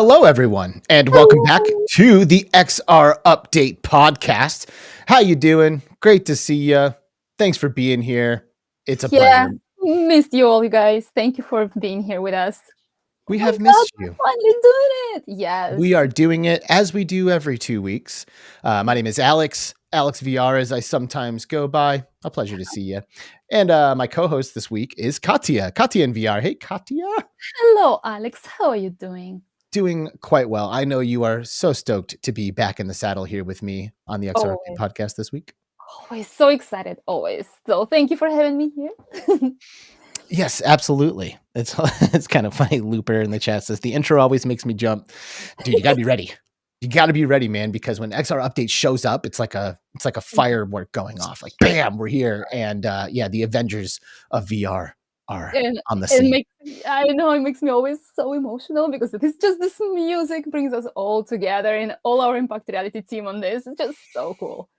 Hello, everyone, and welcome back to the XR Update podcast. How you doing? Great to see you. Thanks for being here. It's a Yeah, pleasure. missed you all, you guys. Thank you for being here with us. Oh We my have God, missed you. we're finally doing it. We Yes. are doing it as we do every 2 weeks. My name is Alex VR, as I sometimes go by. A pleasure to see you. And my co-host this week is Katya in VR. Hey, Katya. Hello, Alex. How are you doing? Doing quite well. I know you are so stoked to be back in the saddle here with me on the XR Update Always, podcast this week. always so excited, always. So thank you for having me here. Yes, absolutely. It's it's kind of funny. Looper in the chat says the intro always makes me jump. Dude, you gotta be ready. You gotta be ready, man, because when XR Update shows up, it's like a firework going off. Like, bam, we're here. And yeah, the Avengers of VR are And on the it scene. makes I know it makes me always so emotional because it's just this music brings us all together and all our Impact Reality team on this. It's just so cool.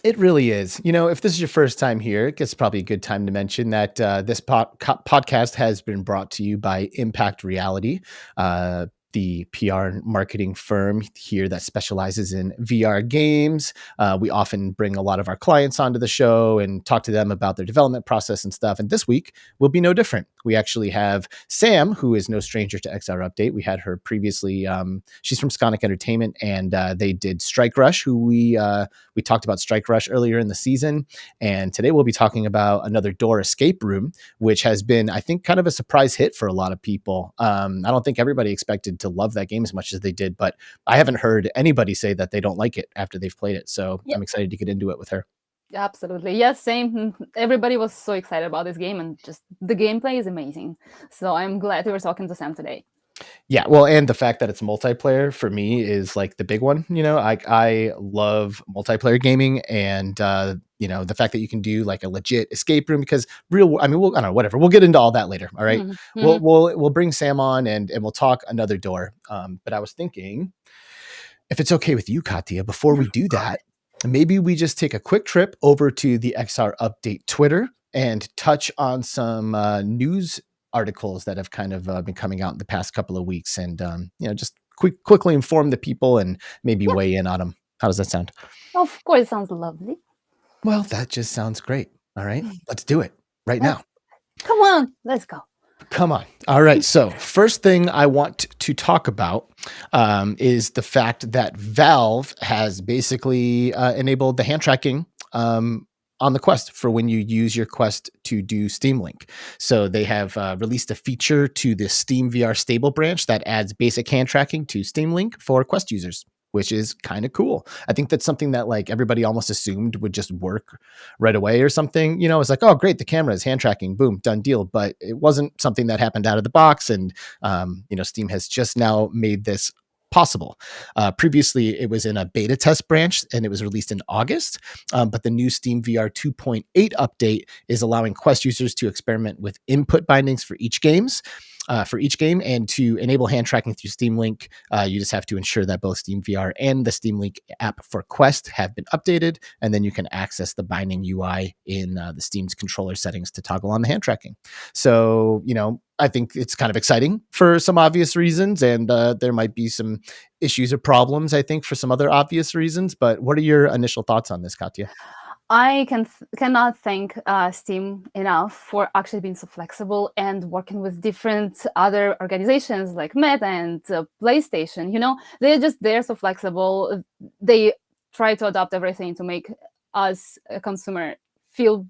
It really is. You know, if this is your first time here, it's probably a good time to mention that this podcast has been brought to you by Impact Reality, the PR and marketing firm here that specializes in VR games. We often bring a lot of our clients onto the show and talk to them about their development process and stuff. And this week will be no different. We actually have Sam, who is no stranger to XR Update. We had her previously. She's from SKONEC Entertainment, and they did Strike Rush, who we talked about Strike Rush earlier in the season. And today we'll be talking about Another Door Escape Room, which has been, I think, kind of a surprise hit for a lot of people. I don't think everybody expected to love that game as much as they did, but I haven't heard anybody say that they don't like it after they've played it. So Yeah, I'm excited to get into it with her. absolutely. Yes, same. Everybody was so excited about this game, and just the gameplay is amazing. So I'm glad we were talking to Sam today. Yeah, well, and the fact that it's multiplayer for me is like the big one. You know, I love multiplayer gaming, and you know, the fact that you can do like a legit escape room because I mean, I don't know, whatever. We'll get into all that later. All right, Mhm, we'll mhm. we'll we'll bring Sam on and we'll talk Another Door. But I was thinking, if it's okay with you, Katya, before we do that, maybe we just take a quick trip over to the XR Update Twitter and touch on some news articles that have kind of been coming out in the past couple of weeks, and you know, just quickly inform the people and maybe Yeah, weigh in on them. How does that sound? of course, sounds lovely. Well, that just sounds great. All right, let's do it right Let's now. come on, let's go. Come on. All right. So, first thing I want to talk about is the fact that Valve has basically enabled the hand tracking on the Quest for when you use your Quest to do Steam Link. So, they have released a feature to the Steam VR stable branch that adds basic hand tracking to Steam Link for Quest users, which is kind of cool. I think that's something that like everybody almost assumed would just work right away or something. You know, it's like, oh, great, the camera is hand tracking, boom, done deal. But it wasn't something that happened out of the box. And, you know, Steam has just now made this possible. Previously, it was in a beta test branch and it was released in August. But the new Steam VR 2.8 update is allowing Quest users to experiment with input bindings for each game and to enable hand tracking through Steam Link. You just have to ensure that both Steam VR and the Steam Link app for Quest have been updated, and then you can access the binding UI in the Steam's controller settings to toggle on the hand tracking. So, you know, I think it's kind of exciting for some obvious reasons, and there might be some issues or problems, I think, for some other obvious reasons. But what are your initial thoughts on this, Katya? Cannot thank Steam enough for actually being so flexible and working with different other organizations like Meta and PlayStation. You know, they're so flexible. They try to adopt everything to make us a consumer feel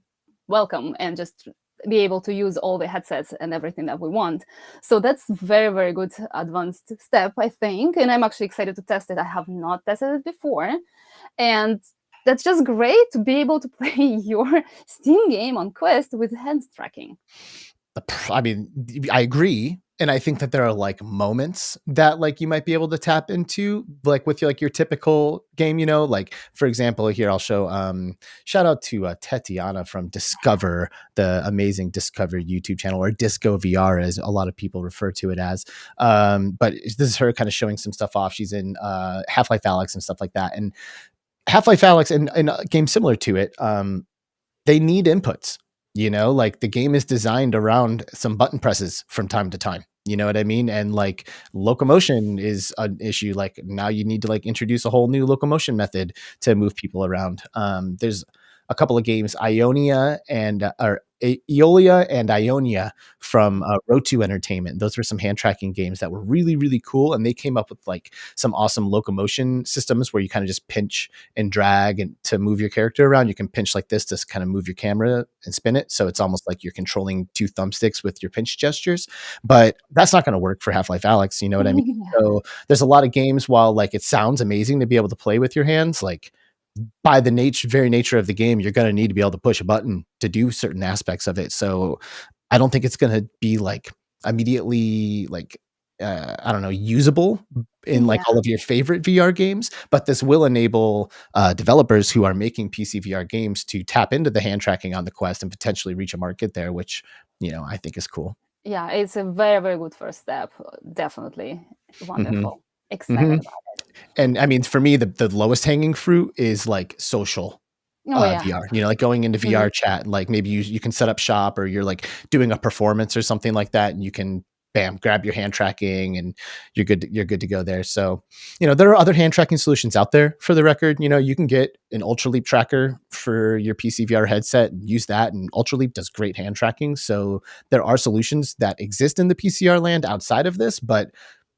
welcome and just be able to use all the headsets and everything that we want. So that's very, very good advanced step, I think. And I'm actually excited to test it. I have not tested it before. And that's just great to be able to play your Steam game on Quest with hand tracking. I mean, I agree. And I think that there are like moments that like you might be able to tap into, like with your typical game, you know, like for example, here I'll show shout out to Tetiana from Discover, the amazing Discover YouTube channel, or Disco VR as a lot of people refer to it as. But this is her kind of showing some stuff off. She's in Half-Life Alyx and stuff like that. And Half-Life Alyx and a game similar to it, they need inputs. You know, like the game is designed around some button presses from time to time. You know what I mean? And like locomotion is an issue. Like now you need to like introduce a whole new locomotion method to move people around. There's a couple of games, Ionia and or Eolia and Ionia from Rotu Entertainment. Those were some hand tracking games that were really, really cool. And they came up with like some awesome locomotion systems where you kind of just pinch and drag and to move your character around. You can pinch like this to kind of move your camera and spin it. So it's almost like you're controlling two thumbsticks with your pinch gestures, but that's not going to work for Half-Life Alex. You know what I mean? Yeah. So there's a lot of games while like it sounds amazing to be able to play with your hands, like by the very nature of the game, you're going to need to be able to push a button to do certain aspects of it. So I don't think it's going to be like immediately like I don't know, usable in like Yeah. all of your favorite VR games, but this will enable developers who are making PC VR games to tap into the hand tracking on the Quest and potentially reach a market there, which I think is cool. Yeah, it's a very, very good first step. Definitely Hmm. wonderful. Excited Hmm. about it. And I mean, for me, the lowest hanging fruit is like social Oh yeah. VR, like going into Mhm. VR chat, and like maybe you can set up shop, or you're like doing a performance or something like that, and you can bam grab your hand tracking and you're good to go there. So there are other hand tracking solutions out there. For the record, you can get an Ultra Leap tracker for your PC VR headset and use that, and Ultra Leap does great hand tracking. So there are solutions that exist in the PCR land outside of this, but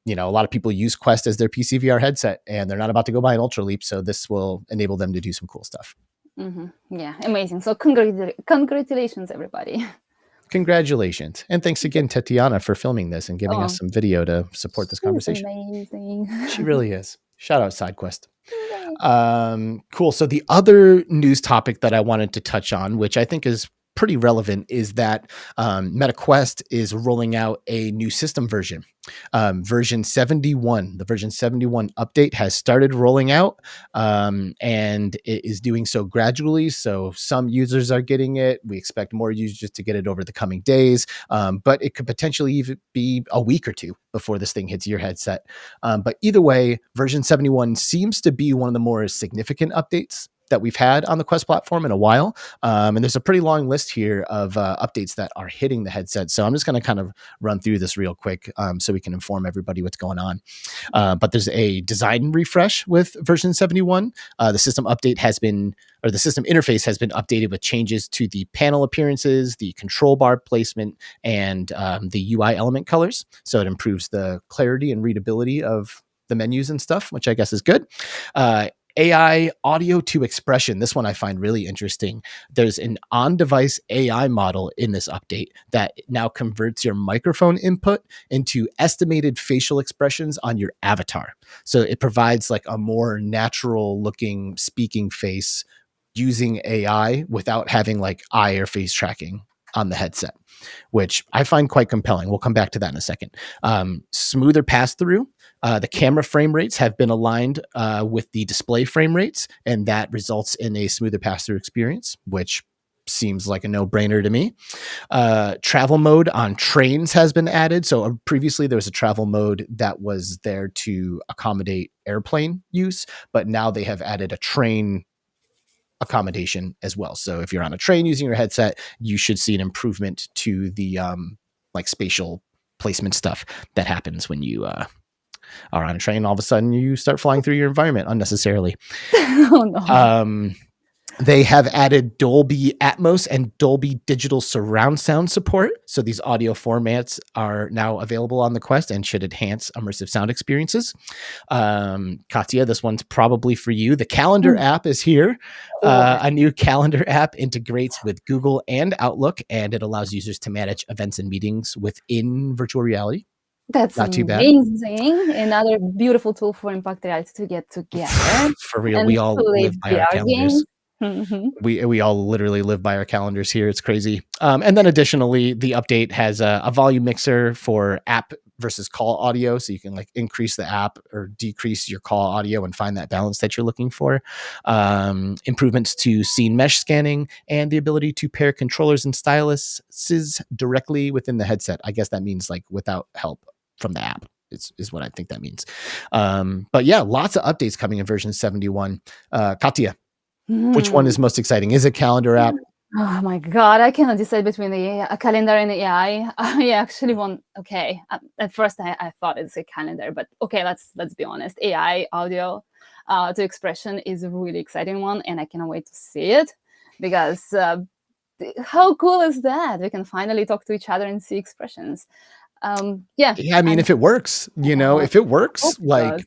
a lot of people use Quest as their PC VR headset, and they're not about to go buy an Ultra Leap, so this will enable them to do some cool stuff. Yeah, amazing. So congratulations, everybody. Congratulations. And thanks again, Tatiana, for filming this and giving us Oh, some video to support this she's conversation. amazing. She really is. Shout out SideQuest. Right. Cool. So the other news topic that I wanted to touch on, which I think is pretty relevant, is that MetaQuest is rolling out a new system version. Version 71, the version 71 update has started rolling out, and it is doing so gradually. So some users are getting it. We expect more users to get it over the coming days, but it could potentially even be a week or two before this thing hits your headset. But either way, version 71 seems to be one of the more significant updates that we've had on the Quest platform in a while. And there's a pretty long list here of updates that are hitting the headset. So I'm just going to kind of run through this real quick so we can inform everybody what's going on. But there's a design refresh with version 71. The system update has been, or the system interface has been updated with changes to the panel appearances, the control bar placement, and the UI element colors. So it improves the clarity and readability of the menus and stuff, which I guess is good. AI audio to expression. This one I find really interesting. There's an on-device AI model in this update that now converts your microphone input into estimated facial expressions on your avatar. So it provides like a more natural looking speaking face using AI without having like eye or face tracking on the headset, which I find quite compelling. We'll come back to that in a second. Smoother pass through. The camera frame rates have been aligned with the display frame rates, and that results in a smoother pass through experience, which seems like a no-brainer to me. Travel mode on trains has been added. So previously there was a travel mode that was there to accommodate airplane use, but now they have added a train accommodation as well. So if you're on a train using your headset, you should see an improvement to the like spatial placement stuff that happens when you are on a train. All of a sudden you start flying through your environment unnecessarily. Oh no. They have added Dolby Atmos and Dolby Digital Surround Sound support. So these audio formats are now available on the Quest and should enhance immersive sound experiences. Katya, this one's probably for you. The calendar app is here. Oh, A new calendar app integrates with Google and Outlook, and it allows users to manage events and meetings within virtual reality. that's Not too bad. amazing. Another beautiful tool for Impact Reality to get together For real, and we all play live by our VR calendars. games. Mhm. We all literally live by our calendars here. It's crazy. And then additionally, the update has a volume mixer for app versus call audio, so you can like increase the app or decrease your call audio and find that balance that you're looking for. Improvements to scene mesh scanning and the ability to pair controllers and styluses directly within the headset. I guess that means like without help from the app. Is what I think that means. But yeah, lots of updates coming in version 71. Katya, which one is Hmm. most exciting? Is it calendar app? Oh my God, I cannot decide between a calendar and AI. I actually want, okay. At first, I thought it's a calendar, but okay, let's be honest. AI audio to expression is a really exciting one, and I cannot wait to see it because how cool is that? We can finally talk to each other and see expressions. Yeah, Yeah, I mean, I'm. if it works, Uh, if it hope works, it does. like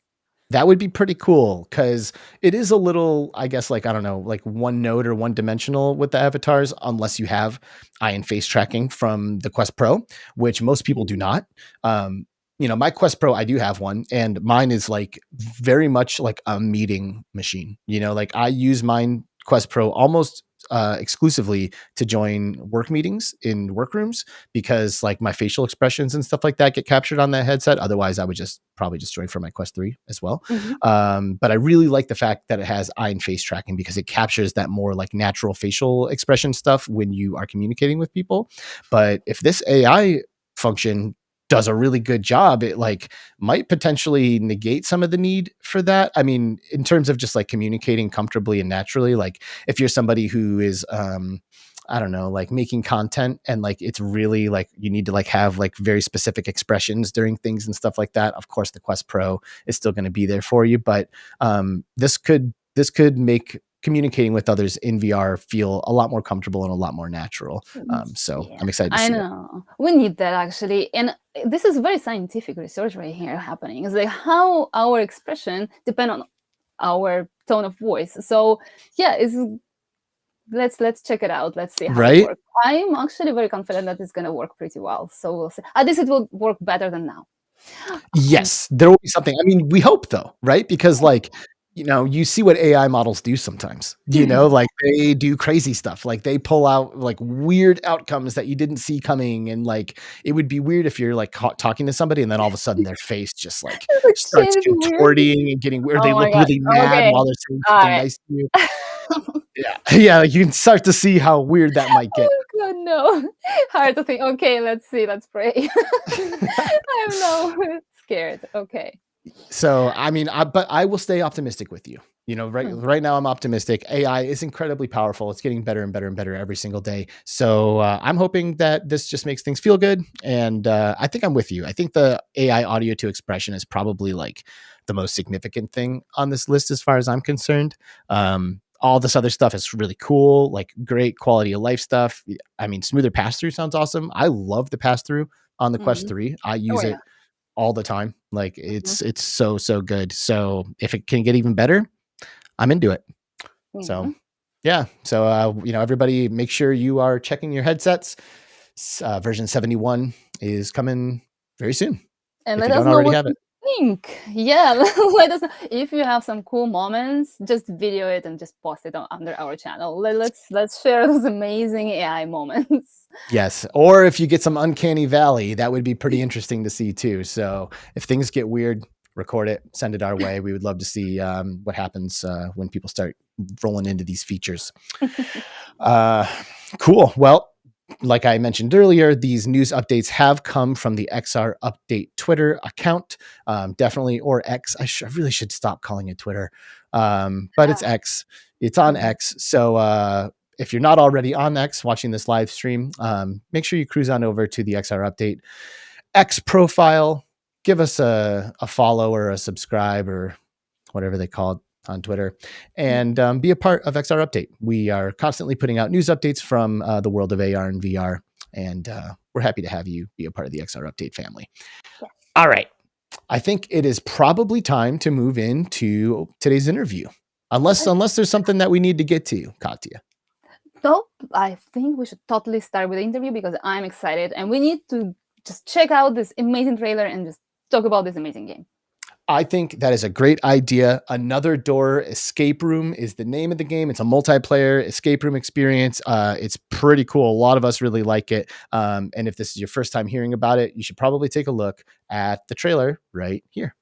that would be pretty cool because it is a little, I guess, like, I don't know, like one note or one dimensional with the avatars, unless you have eye and face tracking from the Quest Pro, which most people do not. Um, my Quest Pro, I do have one, and mine is like very much like a meeting machine. Like I use mine Quest Pro almost exclusively to join work meetings in workrooms because like my facial expressions and stuff like that get captured on that headset. Otherwise, I would just probably just join for my Quest 3 as well. Mhm. But I really like the fact that it has eye and face tracking because it captures that more like natural facial expression stuff when you are communicating with people. But if this AI function does a really good job, it like might potentially negate some of the need for that. I mean, in terms of just like communicating comfortably and naturally, like if you're somebody who is I don't know, like making content and like it's really like you need to like have like very specific expressions during things and stuff like that. Of course, the Quest Pro is still going to be there for you, but this could make communicating with others in VR feel a lot more comfortable and a lot more natural. So Yeah, I'm excited to I see it. know. We need that actually. And this is very scientific research right here happening. It's like how our expression depend on our tone of voice. So yeah, it's let's check it out. Let's see how it Right? works. I'm actually very confident that it's gonna work pretty well. So we'll see. At least it will work better than now. Um, Yes, there will be something. I mean, we hope though, right? Because like, you see what AI models do sometimes. Like they do crazy stuff. Like they pull out like weird outcomes that you didn't see coming, and like it would be weird if you're like talking to somebody and then all of a sudden their face just like the starts change weird. contorting and getting weird. They Oh my look god. really mad Okay. while they're saying All something right. nice to you. Yeah, yeah, like you can start to see how weird that might get. Oh god, no. Hard to think. Okay, let's see. Let's pray. I'm now scared. Okay. So, I mean, but I will stay optimistic with you. Right, Hmm. right now I'm optimistic. AI is incredibly powerful. It's getting better and better and better every single day. So I'm hoping that this just makes things feel good. And I think I'm with you. I think the AI audio to expression is probably like the most significant thing on this list as far as I'm concerned. All this other stuff is really cool, like great quality of life stuff. I mean, smoother pass through sounds awesome. I love the pass through on the Quest Mhm. 3. I Oh use yeah. it all the time. Like Mhm. it's so good. So if it can get even better, I'm into it. So Mhm. yeah. So everybody make sure you are checking your headsets. Version 71 is coming very soon And if let you us don't know already what have you it. think. Yeah, let us know. If you have some cool moments, just video it and just post it under our channel. Let's share those amazing AI moments. Yes. Or if you get some uncanny valley, that would be pretty interesting to see too. So if things get weird, record it, send it our way. We would love to see what happens when people start rolling into these features. Uh, cool. Well, like I mentioned earlier, these news updates have come from the XR Update Twitter account. Definitely, or X. I really should stop calling it Twitter, but it's Ah, X. It's on mhm. X. So if you're not already on X watching this live stream, make sure you cruise on over to the XR Update X profile. Give us a follow or a subscribe or whatever they call it on Twitter, and be a part of XR Update. We are constantly putting out news updates from the world of AR and VR, and we're happy to have you be a part of the XR Update family. All right. I think it is probably time to move into today's interview. Unless there's something that we need to get to, Katya. So I think we should totally start with the interview because I'm excited and we need to just check out this amazing trailer and just talk about this amazing game. I think that is a great idea. Another Door Escape Room is the name of the game. It's a multiplayer escape room experience. It's pretty cool. A lot of us really like it. And if this is your first time hearing about it, you should probably take a look at the trailer right here.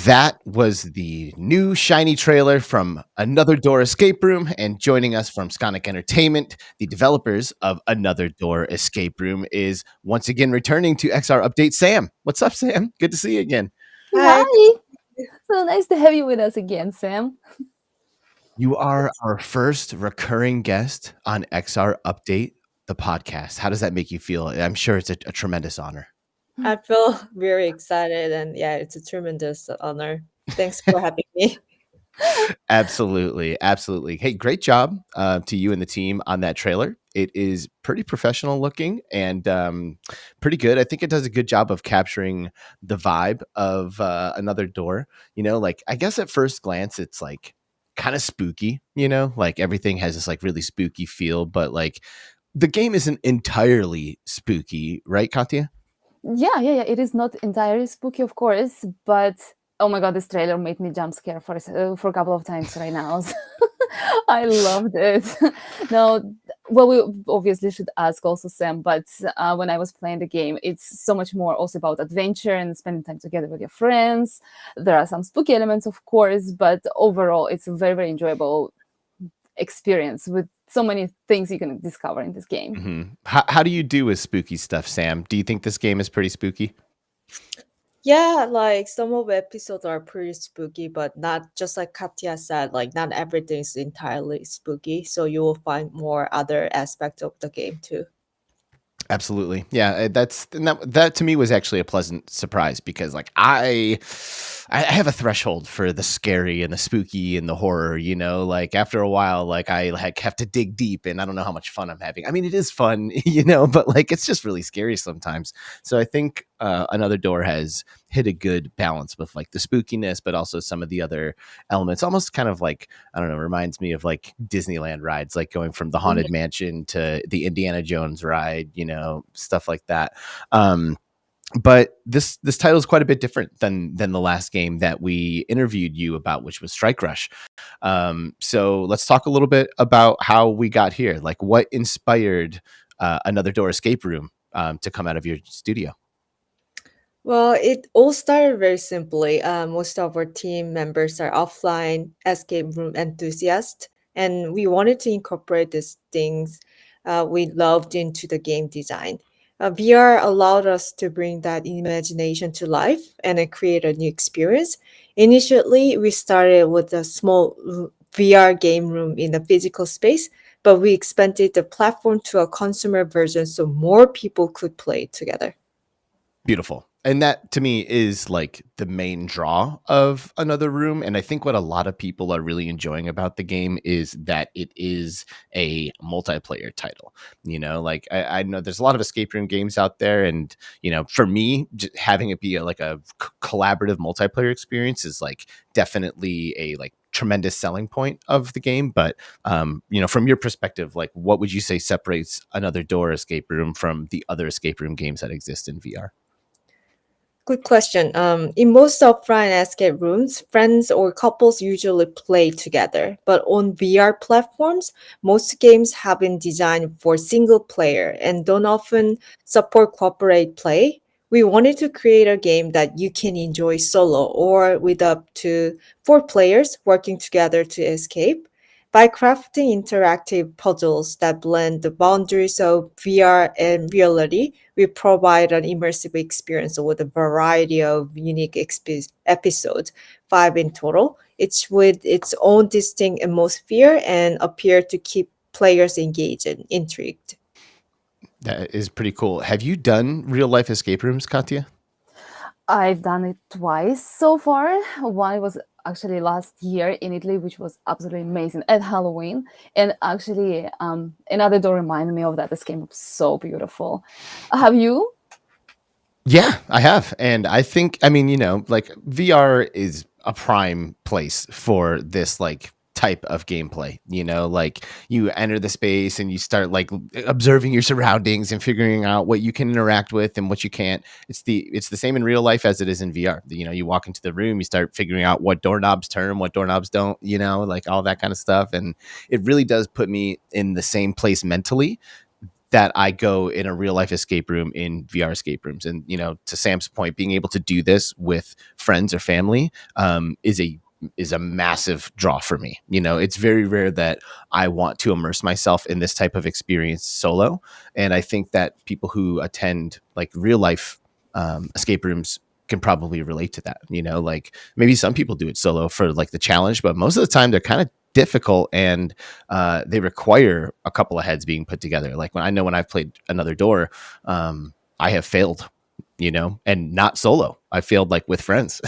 That was the new shiny trailer from Another Door Escape Room. And joining us from SKONEC Entertainment, the developers of Another Door Escape Room, is once again returning to XR Update. Sam, what's up, Sam? Good to see you again. Hi. Hi. So nice to have you with us again, Sam. You are our first recurring guest on XR Update, the podcast. How does that make you feel? I'm sure it's a tremendous honor. I feel very excited, and yeah, it's a tremendous honor. Thanks for having me. Absolutely. Absolutely. Hey, great job to you and the team on that trailer. It is pretty professional looking and pretty good. I think it does a good job of capturing the vibe of Another Door. You know, like I guess at first glance, it's like kind of spooky, you know, like everything has this like really spooky feel, but like the game isn't entirely spooky, right, Katya? Yeah. It is not entirely spooky, of course, but oh my god, this trailer made me jump scare for a couple of times right now. I loved it. Now, well, we obviously should ask also Sam, but when I was playing the game, it's so much more also about adventure and spending time together with your friends. There are some spooky elements, of course, but overall, it's a very, very enjoyable experience with so many things you can discover in this game. Mm-hmm. How do you do with spooky stuff, Sam? Do you think this game is pretty spooky? Yeah, like some of the episodes are pretty spooky, but not just like Katya said, like not everything is entirely spooky. So you will find more other aspects of the game too. Absolutely. Yeah, that to me was actually a pleasant surprise because like I have a threshold for the scary and the spooky and the horror, you know, like after a while like I like have to dig deep and I don't know how much fun I'm having. I mean, it is fun, you know, but like it's just really scary sometimes. So I think Another Door has hit a good balance with like the spookiness but also some of the other elements, almost kind of like I don't know, reminds me of like Disneyland rides, like going from the Haunted Mansion to the Indiana Jones ride, you know, stuff like that. But this title is quite a bit different than the last game that we interviewed you about, which was Strike Rush. So let's talk a little bit about how we got here. Like, what inspired Another Door Escape Room to come out of your studio? Well, it all started very simply. Most of our team members are offline escape room enthusiasts, and we wanted to incorporate these things we loved into the game design. VR allowed us to bring that imagination to life and create a new experience. Initially, we started with a small VR game room in a physical space, but we expanded the platform to a consumer version so more people could play together. Beautiful. And that to me is like the main draw of Another Room. And I think what a lot of people are really enjoying about the game is that it is a multiplayer title. You know, like I know there's a lot of escape room games out there. And, you know, for me, having it be like a collaborative multiplayer experience is like definitely a like tremendous selling point of the game. But you know, from your perspective, like what would you say separates Another Door escape room from the other escape room games that exist in VR? Good question. In most offline escape rooms, friends or couples usually play together. But on VR platforms, most games have been designed for single player and don't often support corporate play. We wanted to create a game that you can enjoy solo or with up to four players working together to escape. By crafting interactive puzzles that blend the boundaries of VR and reality, we provide an immersive experience with a variety of unique episodes, five in total, each with its own distinct atmosphere and appear to keep players engaged and intrigued. That is pretty cool. Have you done real life escape rooms, Katya? I've done it twice so far. One was actually last year in Italy, which was absolutely amazing at Halloween. And actually, Another Door reminded me of that. This game was so beautiful. Have you? Yeah, I have. And I think, I mean, you know, like VR is a prime place for this like type of gameplay. You know, like you enter the space and you start like observing your surroundings and figuring out what you can interact with and what you can't. It's the same in real life as it is in VR. You know, you walk into the room, you start figuring out what doorknobs turn, what doorknobs don't, you know, like all that kind of stuff. And it really does put me in the same place mentally that I go in a real life escape room in VR escape rooms. And, you know, to Sam's point, being able to do this with friends or family is a massive draw for me. You know, it's very rare that I want to immerse myself in this type of experience solo. And I think that people who attend like real life escape rooms can probably relate to that. You know, like maybe some people do it solo for like the challenge, but most of the time they're kind of difficult and they require a couple of heads being put together. Like when I've played Another Door, I have failed, you know, and not solo. I failed like with friends,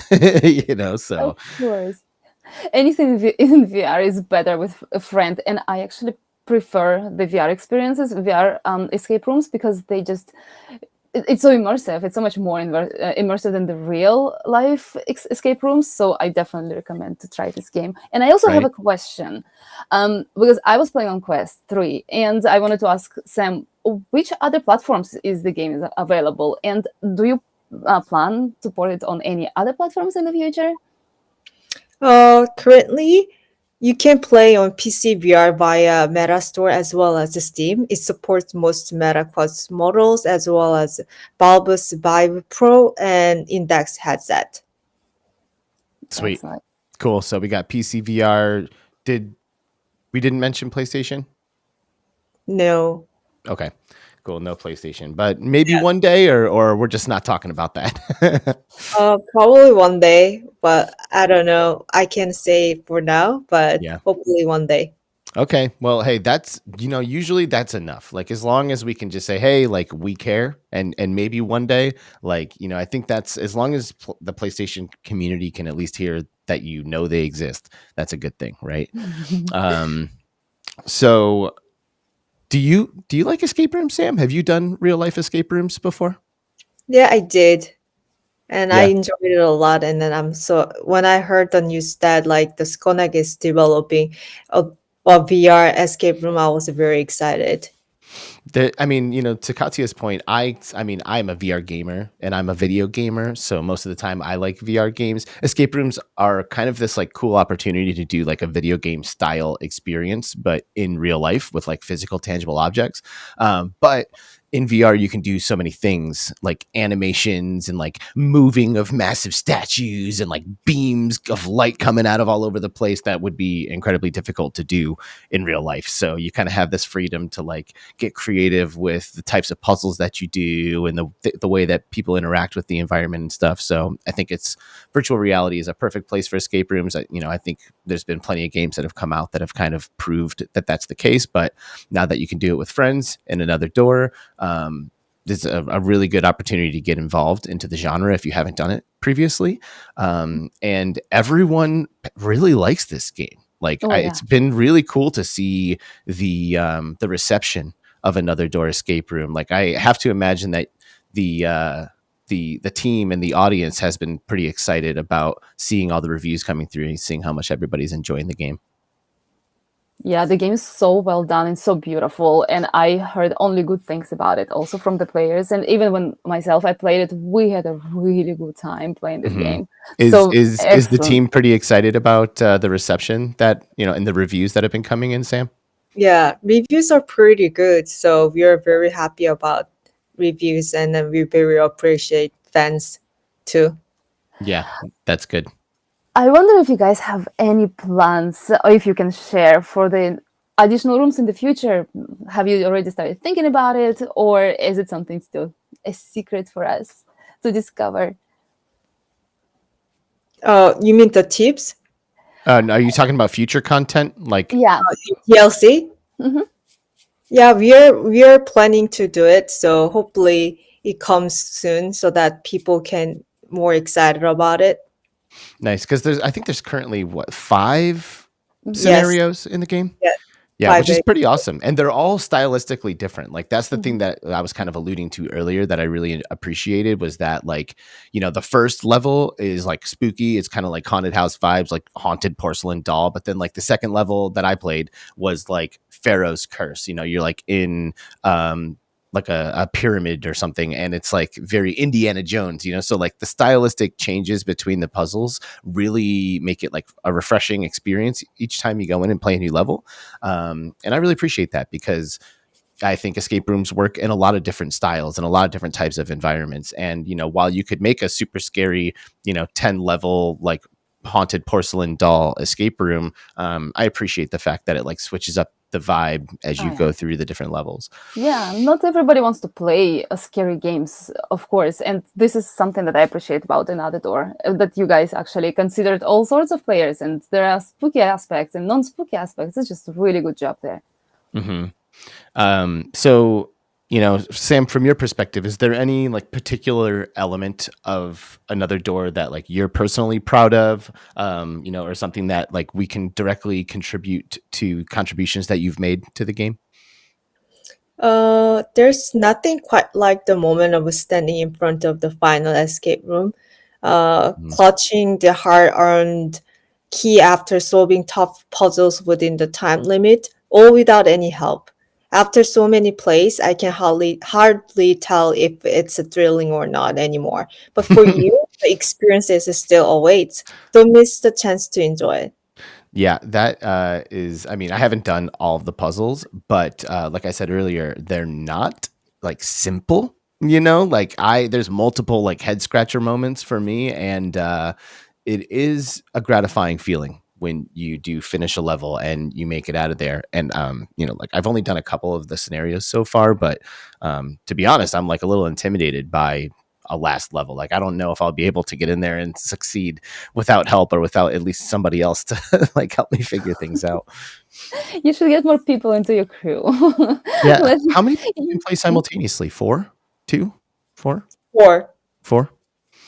you know, so. Of course. Anything in VR is better with a friend, and I actually prefer the VR experiences, VR escape rooms, because they just it's so immersive. It's so much more immersive than the real life escape rooms. So I definitely recommend to try this game. And I also have a question, because I was playing on Quest 3, and I wanted to ask Sam, which other platforms is the game available, and do you plan to port it on any other platforms in the future? Currently, you can play on PC VR via Meta Store as well as Steam. It supports most Meta Quest models as well as Valve's Vive Pro and Index headset. Sweet. Nice. Cool. So we got PC VR. We didn't mention PlayStation? No. Okay. Cool. No PlayStation. But maybe one day or we're just not talking about that. Probably one day, but I don't know. I can't say for now, but Yeah. hopefully one day. Okay. Well, hey, that's, you know, usually that's enough. Like as long as we can just say, hey, like we care and maybe one day, like, you know, I think that's as long as the PlayStation community can at least hear that, you know, they exist. That's a good thing, right? So do you like escape rooms, Sam? Have you done real life escape rooms before? Yeah, I did. And I Yeah. enjoyed it a lot. And then when I heard the news that like the SKONEC is developing a VR escape room, I was very excited. I mean, you know, to Katya's point, I mean, I'm a VR gamer and I'm a video gamer, so most of the time I like VR games. Escape rooms are kind of this like cool opportunity to do like a video game style experience, but in real life with like physical, tangible objects. But in VR, you can do so many things like animations and like moving of massive statues and like beams of light coming out of all over the place that would be incredibly difficult to do in real life. So you kind of have this freedom to like get creative with the types of puzzles that you do and the way that people interact with the environment and stuff. So I think virtual reality is a perfect place for escape rooms. You know, I think there's been plenty of games that have come out that have kind of proved that that's the case. But now that you can do it with friends in Another Door, there's a really good opportunity to get involved into the genre if you haven't done it previously. And everyone really likes this game. Like it's been really cool to see the reception of Another Door escape room. Like I have to imagine that the team and the audience has been pretty excited about seeing all the reviews coming through and seeing how much everybody's enjoying the game. Yeah, the game is so well done and so beautiful, and I heard only good things about it also from the players. And even when myself I played it, we had a really good time playing this game. Is the team excellent. pretty excited about the reception that, you know, and the reviews that have been coming in, Sam? Yeah, reviews are pretty good. So we are very happy about reviews, and then we very appreciate fans too. Yeah, that's good. I wonder if you guys have any plans, or if you can share for the additional rooms in the future. Have you already started thinking about it, or is it something still a secret for us to discover? You mean the tips? Are you talking about future content? Like, Yeah. TLC? Mm-hmm. Yeah, we are planning to do it. So hopefully it comes soon so that people can more excited about it. nice, because I think there's currently what 5 Yes. scenarios in the game. Yeah. Yeah, which is 5 pretty awesome. And they're all stylistically different. Like that's the thing that I was kind of alluding to earlier that I really appreciated was that, like, you know, the first level is like spooky. It's kind of like haunted house vibes, like haunted porcelain doll. But then like the second level that I played was like Pharaoh's curse. You know, you're like in like a pyramid or something, and it's like very Indiana Jones, you know. So like the stylistic changes between the puzzles really make it like a refreshing experience each time you go in and play a new level. And I really appreciate that because I think escape rooms work in a lot of different styles and a lot of different types of environments. And, while you could make a super scary, 10 level, like haunted porcelain doll escape room, I appreciate the fact that it like switches up the vibe as Oh, you yeah. go through the different levels. Yeah, not everybody wants to play scary games, of course, and this is something that I appreciate about Another Door, that you guys actually considered all sorts of players, and there are spooky aspects and non-spooky aspects. It's just a really good job there. So, Sam, from your perspective, is there any like particular element of Another Door that like you're personally proud of, or something that like we can directly contribute to contributions that you've made to the game? There's nothing quite like the moment of standing in front of the final escape room, clutching the hard-earned key after solving tough puzzles within the time limit, all without any help. After so many plays, I can hardly tell if it's thrilling or not anymore. But for you, the experience is still awaits. Don't miss the chance to enjoy it. Yeah, that is, I mean, I haven't done all of the puzzles, but like I said earlier, they're not like simple, like there's multiple like head scratcher moments for me. And it is a gratifying feeling when you do finish a level and you make it out of there. And, like I've only done a couple of the scenarios so far, but to be honest, I'm like a little intimidated by a last level. Like, I don't know if I'll be able to get in there and succeed without help or without at least somebody else to like help me figure things out. You should get more people into your crew. Yeah. Let- How many people can play simultaneously? 4? 2? 4? Or 4?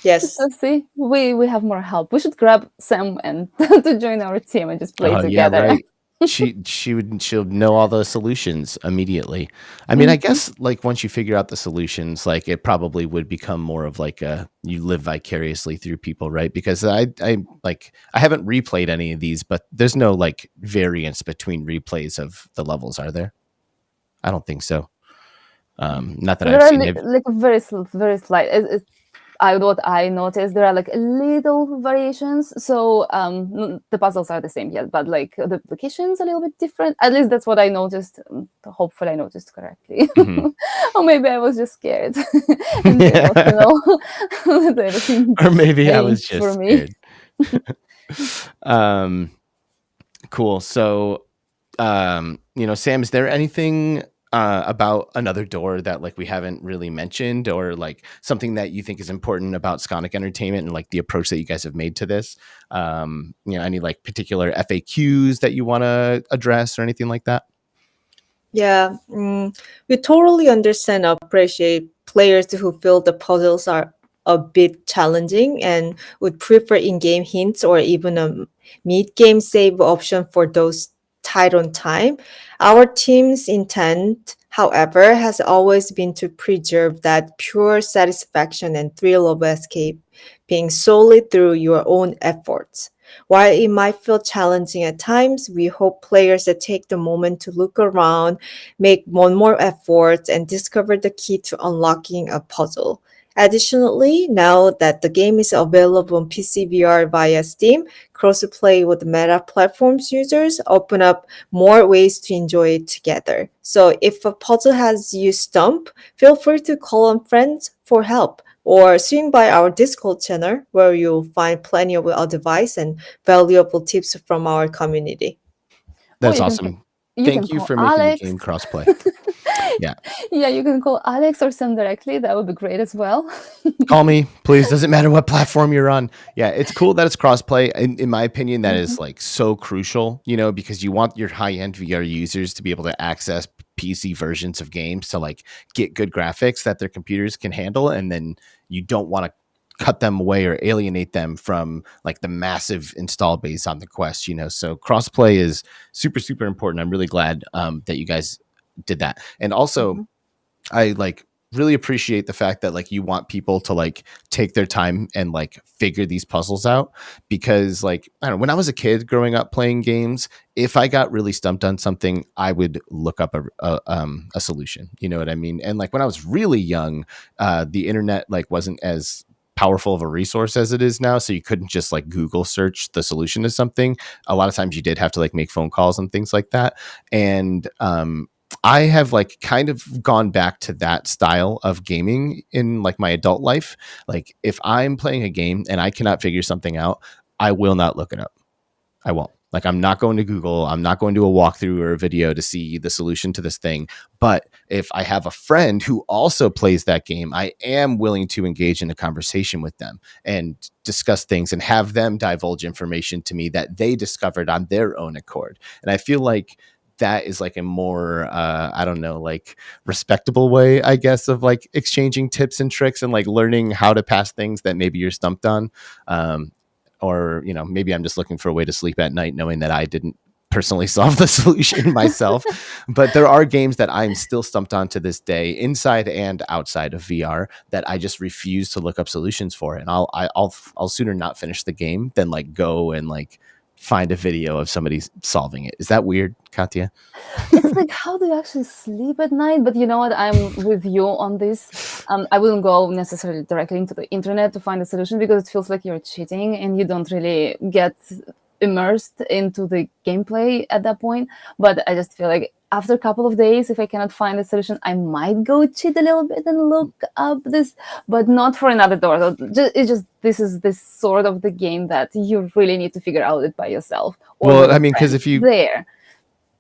yes. Let's see, we have more help. We should grab Sam and to join our team and just play Oh yeah, together. right. She'll know all the solutions immediately. I mean, I guess like once you figure out the solutions, like it probably would become more of like you live vicariously through people, right? Because I haven't replayed any of these, but there's no like variance between replays of the levels, are there? I don't think so. Not that There I've are seen it. like very slight. What I noticed, there are like little variations. So the puzzles are the same, yeah, but like the locations a little bit different. At least that's what I noticed. Hopefully, I noticed correctly. Or maybe I was just scared and didn't want to know that everything Or maybe I was changed just for me. scared. Cool. So, Sam, is there anything about Another Door that like we haven't really mentioned, or like something that you think is important about SKONEC Entertainment and like the approach that you guys have made to this? Any like particular FAQs that you want to address or anything like that? Yeah, we totally understand and appreciate players who feel the puzzles are a bit challenging and would prefer in-game hints or even a mid-game save option for those tight on time. Our team's intent, however, has always been to preserve that pure satisfaction and thrill of escaping solely through your own efforts. While it might feel challenging at times, we hope players that take the moment to look around, make one more effort, and discover the key to unlocking a puzzle. Additionally, now that the game is available on PC VR via Steam, crossplay with Meta platforms users open up more ways to enjoy it together. So if a puzzle has you stumped, feel free to call on friends for help or swing by our Discord channel where you'll find plenty of advice and valuable tips from our community. Or That's awesome. you can Thank you call for making the Alex. game crossplay. Yeah. Yeah, you can call Alex or Sam directly. That would be great as well. Call me, please. Doesn't matter what platform you're on. Yeah, it's cool that it's crossplay. In my opinion, that is like so crucial, because you want your high-end VR users to be able to access PC versions of games to like get good graphics that their computers can handle, and then you don't want to cut them away or alienate them from like the massive install base on the Quest, So crossplay is super, super important. I'm really glad that you guys did that. And also, I like really appreciate the fact that like you want people to like take their time and like figure these puzzles out, because like I don't know, when I was a kid growing up playing games, if I got really stumped on something, I would look up a solution. You know what I mean? And like when I was really young, the internet like wasn't as powerful of a resource as it is now, so you couldn't just like Google search the solution to something. A lot of times you did have to like make phone calls and things like that. And I have like kind of gone back to that style of gaming in like my adult life. Like if I'm playing a game and I cannot figure something out, I will not look it up. I won't. Like I'm not going to Google. I'm not going to a walkthrough or a video to see the solution to this thing. But if I have a friend who also plays that game, I am willing to engage in a conversation with them and discuss things and have them divulge information to me that they discovered on their own accord. And I feel like that is like a more I don't know, like respectable way, I guess, of like exchanging tips and tricks and like learning how to pass things that maybe you're stumped on. um, or maybe I'm just looking for a way to sleep at night knowing that I didn't personally solve the solution myself. But there are games that I'm still stumped on to this day, inside and outside of VR, that I just refuse to look up solutions for. And I'll sooner not finish the game than like go and like find a video of somebody solving it. Is that weird, Katya? It's like, how do you actually sleep at night? But you know what? I'm with you on this. I wouldn't go necessarily directly into the internet to find a solution because it feels like you're cheating and you don't really get immersed into the gameplay at that point. But I just feel like after a couple of days, if I cannot find a solution, I might go cheat a little bit and look up this, but not for another door. So it's just this is this sort of the game that you really need to figure out it by yourself. Or Well, with a I mean, because friend if you there.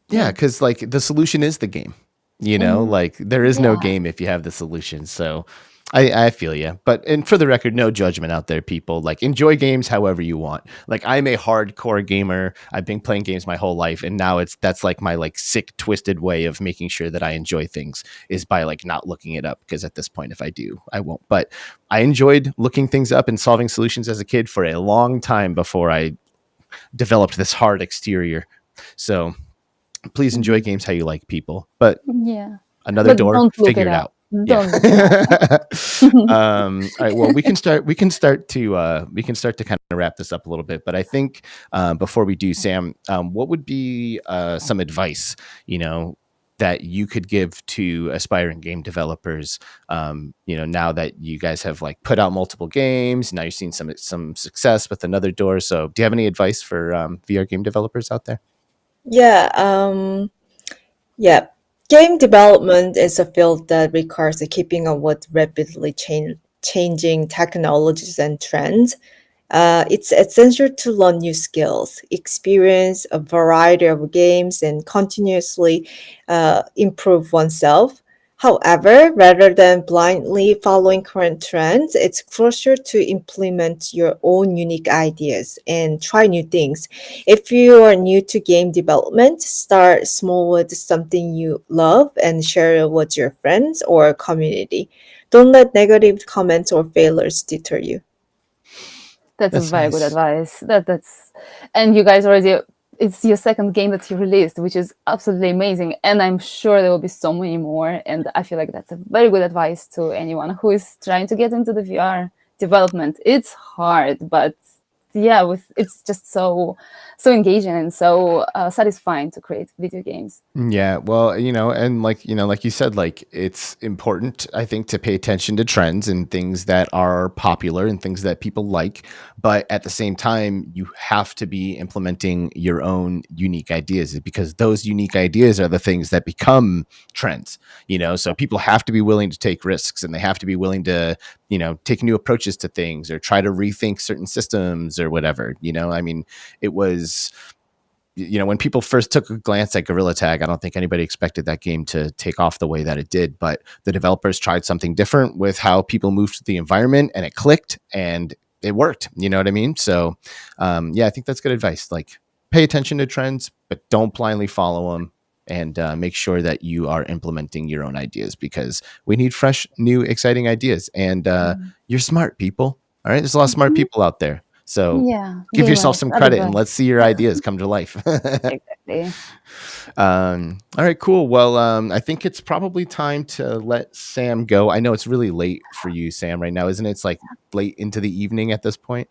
yeah, because like the solution is the game, like there is no Yeah. game if you have the solution. So I feel you. But and for the record, no judgment out there, people. Like enjoy games however you want. Like I'm a hardcore gamer. I've been playing games my whole life, and now that's like my like sick, twisted way of making sure that I enjoy things is by like not looking it up. Because at this point, if I do, I won't. But I enjoyed looking things up and solving solutions as a kid for a long time before I developed this hard exterior. So please enjoy games how you like, people. But Yeah. another But door, don't look figure it it up. out. Don't look it up. All right. Well, we can start to kind of wrap this up a little bit. But I think before we do, Sam, what would be some advice, that you could give to aspiring game developers? Now that you guys have like put out multiple games, now you're seeing some success with another door. So, do you have any advice for VR game developers out there? Yeah, yeah. Game development is a field that requires the keeping up with rapidly changing technologies and trends. It's essential to learn new skills, experience a variety of games, and continuously improve oneself. However, rather than blindly following current trends, it's crucial to implement your own unique ideas and try new things. If you are new to game development, start small with something you love and share it with your friends or community. Don't let negative comments or failures deter you. That's a That's very good nice. advice. And you guys already, it's your second game that you released, which is absolutely amazing. And I'm sure there will be so many more. And I feel like that's a very good advice to anyone who is trying to get into the VR development. It's hard, but yeah, it's just so engaging and so satisfying to create video games. Yeah, well, and like you said, like it's important, I think, to pay attention to trends and things that are popular and things that people like. But at the same time, you have to be implementing your own unique ideas because those unique ideas are the things that become trends, So people have to be willing to take risks and they have to be willing to, take new approaches to things or try to rethink certain systems or whatever, I mean, it was when people first took a glance at Gorilla Tag, I don't think anybody expected that game to take off the way that it did. But the developers tried something different with how people moved to the environment, and it clicked, and it worked. You know what I mean? So, yeah, I think that's good advice. Like, pay attention to trends, but don't blindly follow them, and make sure that you are implementing your own ideas because we need fresh, new, exciting ideas. And you're smart people. All right, there's a lot of smart people out there. So Yeah, give yourself gamers some are the credit and best. let's see your ideas come to life. Exactly. All right, cool. Well, I think it's probably time to let Sam go. I know it's really late for you, Sam, right now, isn't it? It's like late into the evening at this point.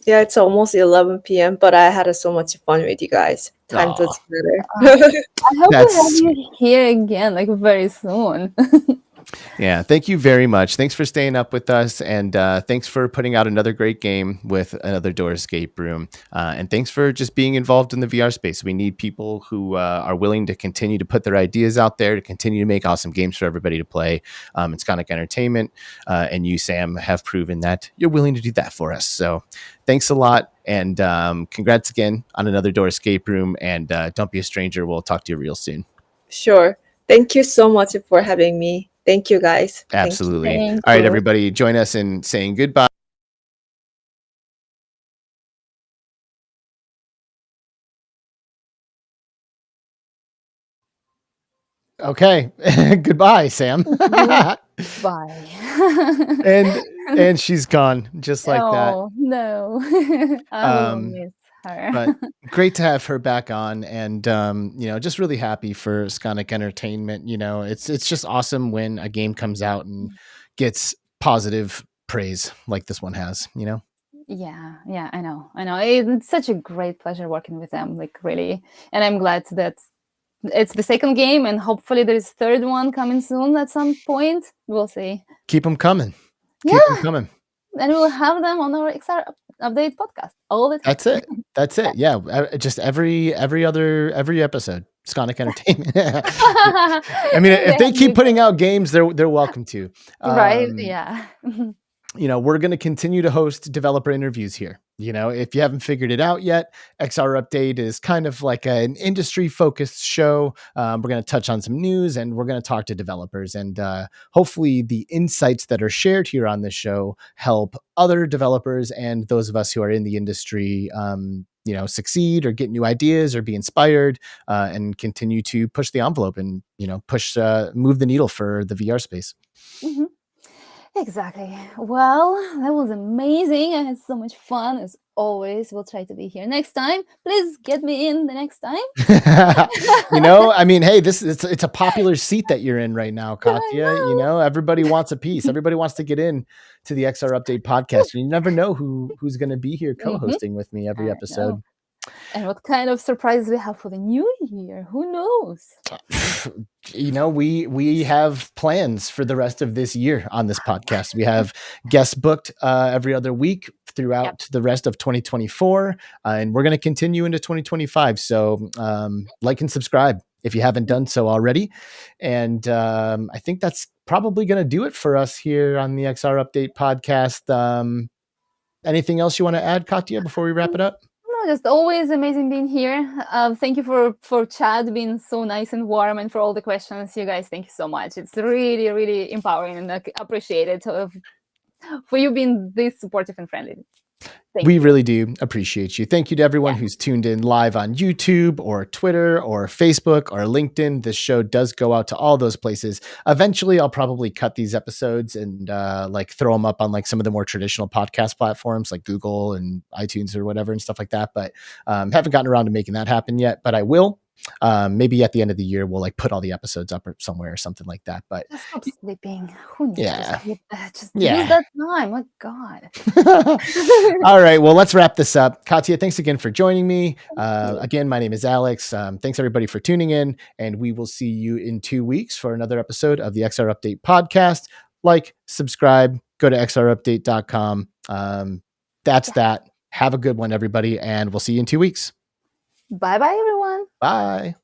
Yeah, it's almost 11 p.m., but I had so much fun with you guys. Time Oh, does matter. I hope we have that's you here again, like very soon. Yeah, thank you very much. Thanks for staying up with us, and thanks for putting out another great game with another door escape room. And thanks for just being involved in the VR space. We need people who are willing to continue to put their ideas out there, to continue to make awesome games for everybody to play. And SKONEC Entertainment and you, Sam, have proven that you're willing to do that for us. So thanks a lot, and congrats again on another door escape room. And don't be a stranger. We'll talk to you real soon. Sure. Thank you so much for having me. Thank you, guys. Thank you. Absolutely. Thank All right, you. everybody, join us in saying goodbye. Okay. Goodbye, Sam. Bye. and and she's gone just like that. Oh no, I will Um, miss her. but great to have her back on, and just really happy for SKONEC Entertainment. It's just awesome when a game comes out and gets positive praise like this one has. Yeah, I know. It's such a great pleasure working with them, like really, and I'm glad that it's the second game, and hopefully there's third one coming soon at some point. We'll see. Keep them coming. Keep Yeah, them coming. and we'll have them on our XR update podcast all the time. That's it. That's it. Yeah. Just every episode, SKONEC Entertainment. I mean, if they keep putting out games, they're welcome to. Right? Yeah. We're going to continue to host developer interviews here. If you haven't figured it out yet, XR Update is kind of like an industry focused show. We're going to touch on some news, and we're going to talk to developers, and hopefully the insights that are shared here on this show help other developers and those of us who are in the industry, succeed or get new ideas or be inspired, and continue to push the envelope and, move the needle for the VR space. Mm-hmm. Exactly. Well, that was amazing. I had so much fun as always. We'll try to be here next time. Please get me in the next time. I mean, hey, it's a popular seat that you're in right now, Katya. Everybody wants a piece. Everybody wants to get in to the XR Update podcast. You never know who's going to be here co-hosting with me every episode. And what kind of surprises we have for the new year? Who knows? We have plans for the rest of this year on this podcast. We have guests booked every other week throughout the rest of 2024, and we're going to continue into 2025. So like and subscribe if you haven't done so already. And I think that's probably going to do it for us here on the XR Update podcast. Anything else you want to add, Katya, before we wrap it up? No, just always amazing being here. Thank you for Chad being so nice and warm, and for all the questions. You guys, thank you so much. It's really, really empowering, and I appreciate it for you being this supportive and friendly. We really do appreciate you. Thank you to everyone who's tuned in live on YouTube or Twitter or Facebook or LinkedIn. This show does go out to all those places. Eventually, I'll probably cut these episodes and throw them up on like some of the more traditional podcast platforms like Google and iTunes or whatever and stuff like that. But haven't gotten around to making that happen yet, but I will. Maybe at the end of the year we'll like put all the episodes up or somewhere or something like that. But just stop sleeping. Who needs to sleep? Just use that time. My God. All right, well, let's wrap this up. Katya, thanks again for joining me. Again, my name is Alex. Thanks everybody for tuning in, and we will see you in 2 weeks for another episode of the XR Update podcast. Like, subscribe, go to xrupdate.com. That's that. Have a good one, everybody, and we'll see you in 2 weeks. Bye-bye, everyone. Bye.